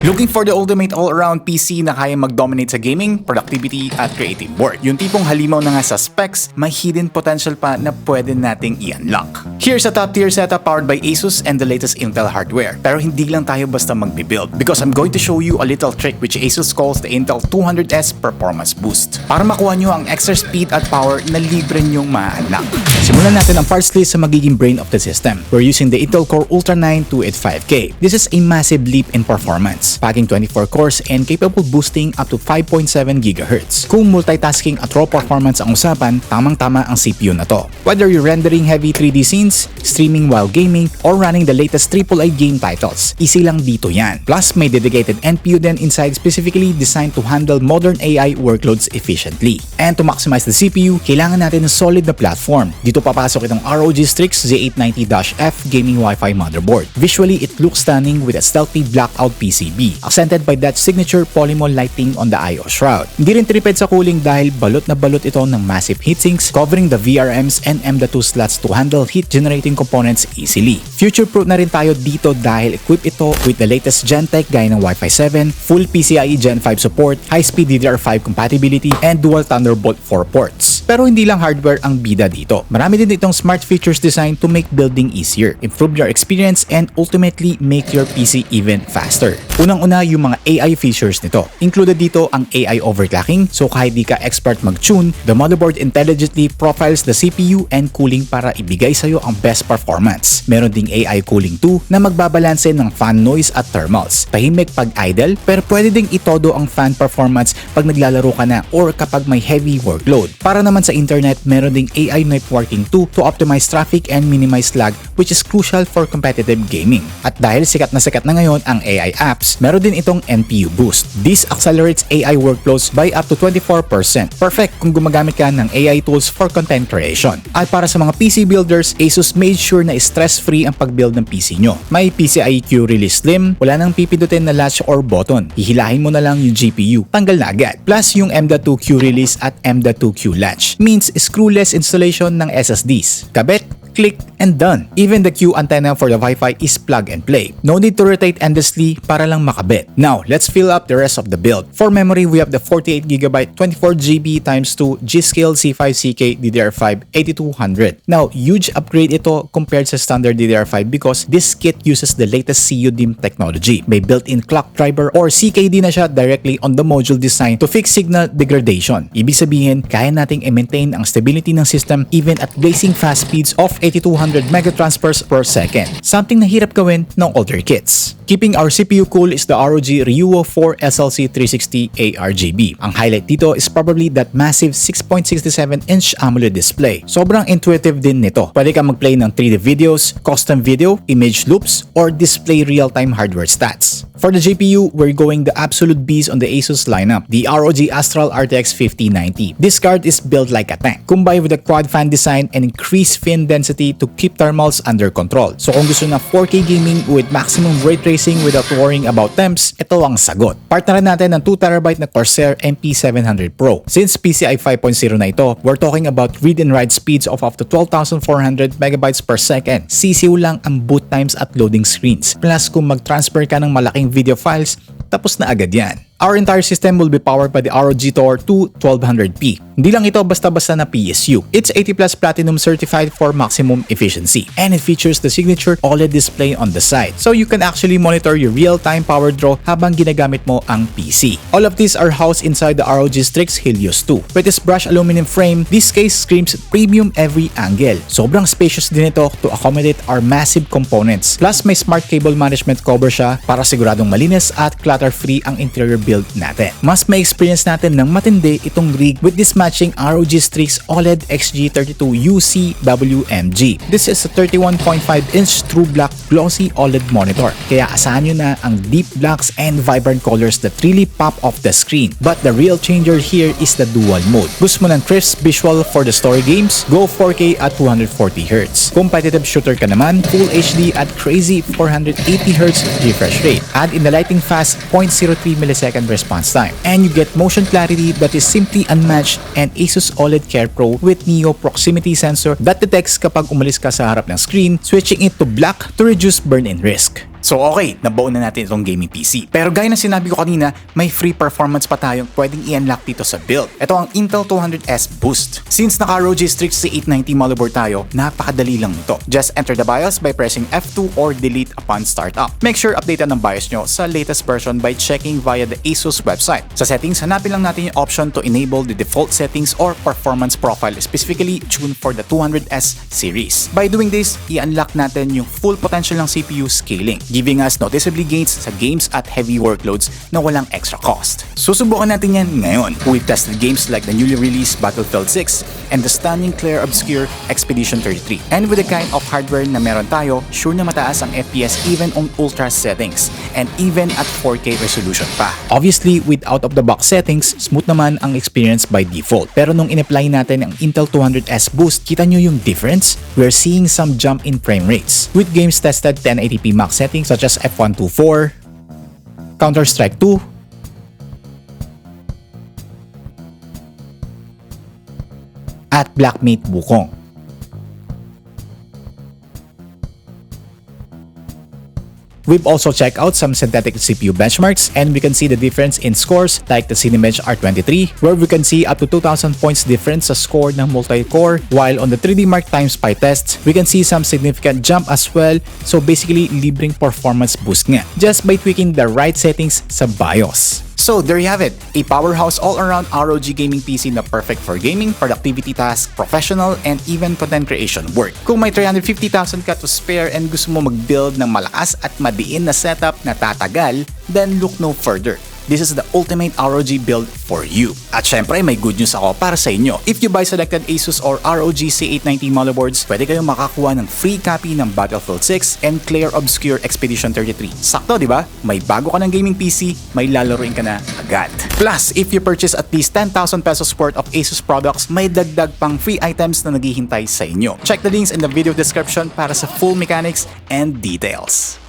Looking for the ultimate all-around PC na kaya mag-dominate sa gaming, productivity, at creative work. Yung tipong halimaw na nga sa specs, may hidden potential pa na pwede nating i-unlock. Here's a top-tier setup powered by Asus and the latest Intel hardware. Pero hindi lang tayo basta mag-build because I'm going to show you a little trick which Asus calls the Intel 200S Performance Boost. Para makuha nyo ang extra speed at power na libre nyong ma-unlock. Simulan natin ang parts list sa magiging brain of the system. We're using the Intel Core Ultra 9 285K. This is a massive leap in performance, packing 24 cores and capable boosting up to 5.7 GHz. Kung multitasking at raw performance ang usapan, tamang-tama ang CPU na to. Whether you're rendering heavy 3D scenes, streaming while gaming, or running the latest AAA game titles, easy lang dito yan. Plus, may dedicated NPU din inside specifically designed to handle modern AI workloads efficiently. And to maximize the CPU, kailangan natin ng solid na platform. Dito papasok itong ROG Strix Z890-F gaming Wi-Fi motherboard. Visually, it looks stunning with a stealthy blackout PCB, accented by that signature polymol lighting on the I/O shroud. Hindi rin tripid sa cooling dahil balot na balot ito ng massive heatsinks covering the VRMs and M.2 slots to handle heat-generating components easily. Future-proof na rin tayo dito dahil equip ito with the latest Gen Tech gaya ng Wi-Fi 7, full PCIe Gen 5 support, high-speed DDR5 compatibility, and dual Thunderbolt 4 ports. Pero hindi lang hardware ang bida dito. Marami din itong smart features designed to make building easier, improve your experience, and ultimately make your PC even faster. Unang-una yung mga AI features nito. Included dito ang AI overclocking, so kahit di ka expert mag-tune, the motherboard intelligently profiles the CPU and cooling para ibigay sa'yo ang best performance. Meron ding AI cooling 2 na magbabalanse ng fan noise at thermals. Tahimik pag idle, pero pwede ding itodo ang fan performance pag naglalaro ka na or kapag may heavy workload. Para naman sa internet, meron ding AI networking 2 to optimize traffic and minimize lag, which is crucial for competitive gaming. At dahil sikat na ngayon ang AI apps, meron din itong NPU boost. This accelerates AI workflows by up to 24%. Perfect kung gumagamit ka ng AI tools for content creation. At para sa mga PC builders, Asus made sure na stress-free ang pag-build ng PC nyo. May PCIe Q release slim, wala nang pipindutin na latch or button. Hihilahin mo na lang yung GPU, tanggal na agad. Plus yung M.2 Q release at M.2 Q latch means screwless installation ng SSDs. Kabit, click, and done. Even the Q antenna for the Wi-Fi is plug and play. No need to rotate endlessly para lang makabit. Now, let's fill up the rest of the build. For memory, we have the 48GB 24GB x 2 G.Skill C5CK DDR5 8200. Now, huge upgrade ito compared sa standard DDR5 because this kit uses the latest CUDIM technology. May built-in clock driver or CKD na siya directly on the module designed to fix signal degradation. Ibig sabihin, kaya nating i-maintain ang stability ng system even at blazing fast speeds of 8200 megatransfers per second. Something na hirap gawin ng older kits. Keeping our CPU cool is the ROG Ryuo 4 SLC 360 aRGB. Ang highlight dito is probably that massive 6.67-inch AMOLED display. Sobrang intuitive din nito. Pwede kang mag-play ng 3D videos, custom video, image loops, or display real-time hardware stats. For the GPU, we're going the absolute beast on the Asus lineup, the ROG Astral RTX 5090. This card is built like a tank, combined with a quad fan design and increased fin density to keep thermals under control. So kung gusto na 4K gaming with maximum ray tracing without worrying about temps, ito ang sagot. Part na rin natin ng 2TB na Corsair MP700 Pro. Since PCI 5.0 na ito, we're talking about read and write speeds of up to 12,400 megabytes per second. Sisiw lang ang boot times at loading screens. Plus kung mag-transfer ka ng malaking video files, tapos na agad yan. Our entire system will be powered by the ROG Thor II 1200p. Hindi lang ito basta-basta na PSU. It's 80+ Platinum certified for maximum efficiency. And it features the signature OLED display on the side. So you can actually monitor your real-time power draw habang ginagamit mo ang PC. All of these are housed inside the ROG Strix Helios 2. With this brushed aluminum frame, this case screams premium every angle. Sobrang spacious din ito to accommodate our massive components. Plus may smart cable management cover siya para siguradong malinis at clutter-free ang interior build natin. Mas may experience natin ng matindi itong rig with this matching ROG Strix OLED XG32 UCWMG. This is a 31.5-inch true black glossy OLED monitor. Kaya asahan nyo na ang deep blacks and vibrant colors that really pop off the screen. But the real changer here is the dual mode. Gusto mo ng crisp visual for the story games? Go 4K at 240Hz. Competitive shooter ka naman? Full HD at crazy 480Hz refresh rate. Add in the lightning fast 0.03 millisecond response time. And you get motion clarity that is simply unmatched and Asus OLED Care Pro with Neo proximity sensor that detects kapag umalis ka sa harap ng screen, switching it to black to reduce burn-in risk. So okay, nabuo na natin itong gaming PC. Pero gaya ng sinabi ko kanina, may free performance pa tayong pwedeng i-unlock dito sa build. Ito ang Intel 200S Boost. Since naka-ROG Strix C890 motherboard tayo, napakadali lang nito. Just enter the BIOS by pressing F2 or delete upon startup. Make sure updated ng BIOS nyo sa latest version by checking via the Asus website. Sa settings, hanapin lang natin yung option to enable the default settings or performance profile specifically tuned for the 200S series. By doing this, i-unlock natin yung full potential ng CPU scaling, giving us noticeably gains sa games at heavy workloads na walang extra cost. Susubukan natin yan ngayon. We've tested games like the newly released Battlefield 6 and the stunning clear obscure Expedition 33. And with the kind of hardware na meron tayo, sure na mataas ang FPS even on ultra settings and even at 4K resolution pa. Obviously, with out-of-the-box settings, smooth naman ang experience by default. Pero nung in-apply natin ang Intel 200S Boost, kita nyo yung difference? We're seeing some jump in frame rates. With games tested 1080p max settings such as F124, Counter-Strike 2, at Blackmate Wukong. We've also checked out some synthetic CPU benchmarks and we can see the difference in scores like the Cinebench R23 where we can see up to 2,000 points difference sa score ng multi-core, while on the 3D Mark Time Spy tests, we can see some significant jump as well, so basically libreng performance boost nga just by tweaking the right settings sa BIOS. So there you have it, a powerhouse all-around ROG gaming PC na perfect for gaming, productivity tasks, professional, and even content creation work. Kung may 350,000 ka to spare and gusto mo mag-build ng malakas at madiin na setup na tatagal, then look no further. This is the ultimate ROG build for you. At syempre, may good news ako para sa inyo. If you buy selected Asus or ROG C890 motherboards, pwede kayong makakuha ng free copy ng Battlefield 6 and Clear Obscure Expedition 33. Sakto, di ba? May bago ka ng gaming PC, may lalaruin ka na agad. Plus, if you purchase at least 10,000 pesos worth of Asus products, may dagdag pang free items na naghihintay sa inyo. Check the links in the video description para sa full mechanics and details.